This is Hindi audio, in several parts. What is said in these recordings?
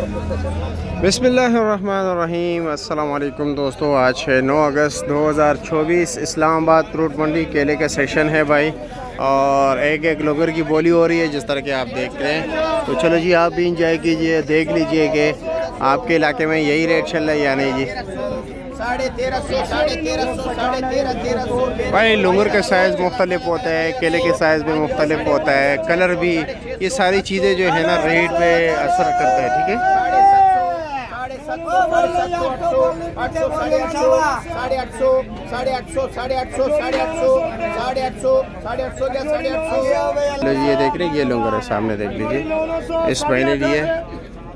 बिस्मिल्लाहिर्रहमानिर्रहीम। अस्सलाम वालेकुम दोस्तों, आज है 9 अगस्त 2024। इस्लामाबाद फ्रूट मंडी केले का सेशन है भाई, और एक एक लोगर की बोली हो रही है जिस तरह के आप देख रहे हैं। तो चलो जी, आप भी इंजॉय कीजिए, देख लीजिए कि आपके इलाके में यही रेट चल रहा है या नहीं जी। 1350 भाई लंगर का साइज़ मुख्तलिफ होता है, केले के साइज़ भी मुख्तलिफ होता है, कलर भी, ये सारी चीज़ें जो है ना रेट पे असर करता है। ठीक है, ये देख रहे हैं, ये लंगर है सामने, देख लीजिए। इस महीने लिए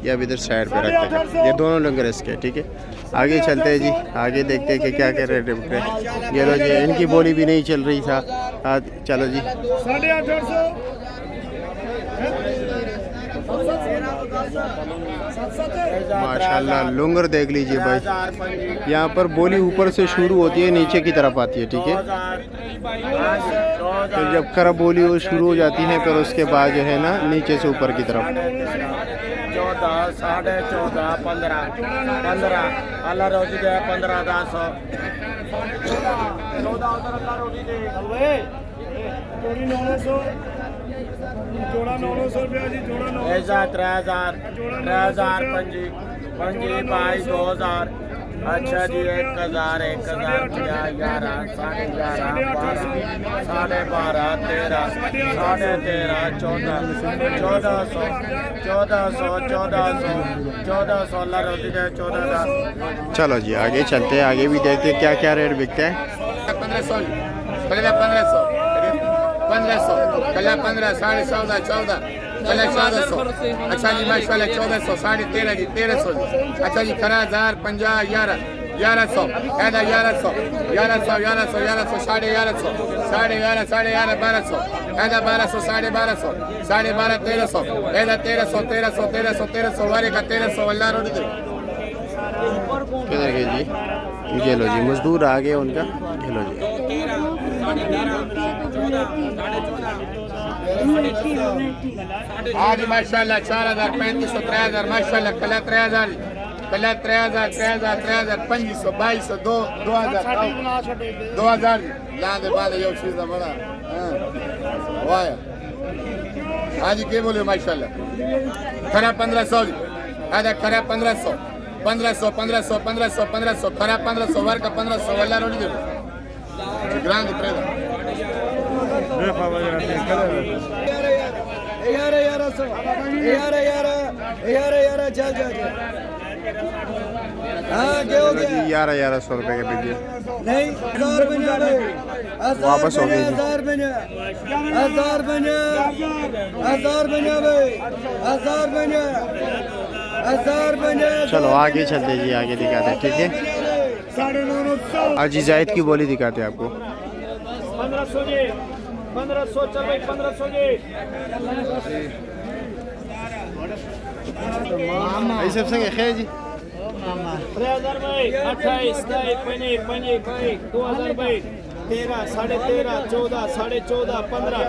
या इधर साइड पे रखते हैं, ये दोनों लंगर इसके। ठीक है, आगे चलते हैं जी, आगे देखते हैं कि क्या क्या रेट है। ये लो जी, इनकी बोली भी नहीं चल रही था। चलो जी, 850 माशाल्लाह लंगर देख लीजिए भाई। यहाँ पर बोली ऊपर से शुरू होती है, नीचे की तरफ आती है। ठीक है, तो जब खराब बोली वो शुरू हो जाती है, फिर उसके बाद जो है ना नीचे से ऊपर की तरफ। 14, 14.5, 15 अल्लाह रोजी दे 15 10 14 अल्लाह रोजी दे जोड़ी 900 जोड़ा 900 रुपया जी, जोड़ा 900 3000 पंजी 22 2000। अच्छा जी, 1000 11 11 11.5 12 12 13 1400 अल्लाह रोटी दे 14। चलो जी, आगे चलते हैं, आगे भी देखते हैं क्या क्या रेट बिकते हैं। 1500 1500 कल 15 14.5 14 कल 1400। अच्छा जी माशाल्लाह 1400 13.5 जी 1300। अच्छा जी 1000 50 11 1100 ऐदा 1100 1100 1100 1100 1150 11.5 1200 ऐदा 1200 12.5 12.5 1300 ऐदा 1300 वाले का 1300 अल्लाह रोटी दे। किधर गए जी? ये लो जी, मजदूर आ गए उनका। ये लो जी, आज माशाल्लाह 4000 3500 3000 माशाल्लाह कल 3000 2500 2000 लांदे वाले यो चीज बड़ा वाह। आज के बोले माशाल्लाह खरा 1500 आधा खरा 1500 खरा 1500 वर्ग का 1500 वाला रोटी दे ग्रांड प्रेदा जी 1100 रुपये के बिके नहीं। 1000 वापस हो गए जी। 1000 चलो आगे चलते जी, आगे दिखाते हैं। ठीक है, 950 जायद की बोली दिखाते हैं आपको। 1500 जी 1500 चल भाई 1500 जी। ऐसे संगे खैर जी 3000 भाई 28 भाई 2000 भाई 13 13.5 14 14.5 15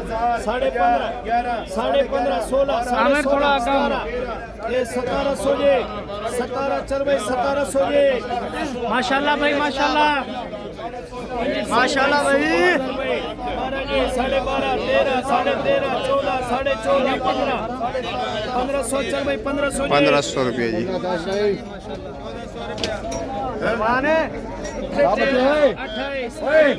15.5 16 17 ये 1700 जी 17 चल भाई 1700 जी माशाल्लाह भाई, माशाल्लाह माशाल्लाह भाई। 12 13 13.5 14 14.5 15 1500 चल भाई 1500 1500 रुपये जी। 28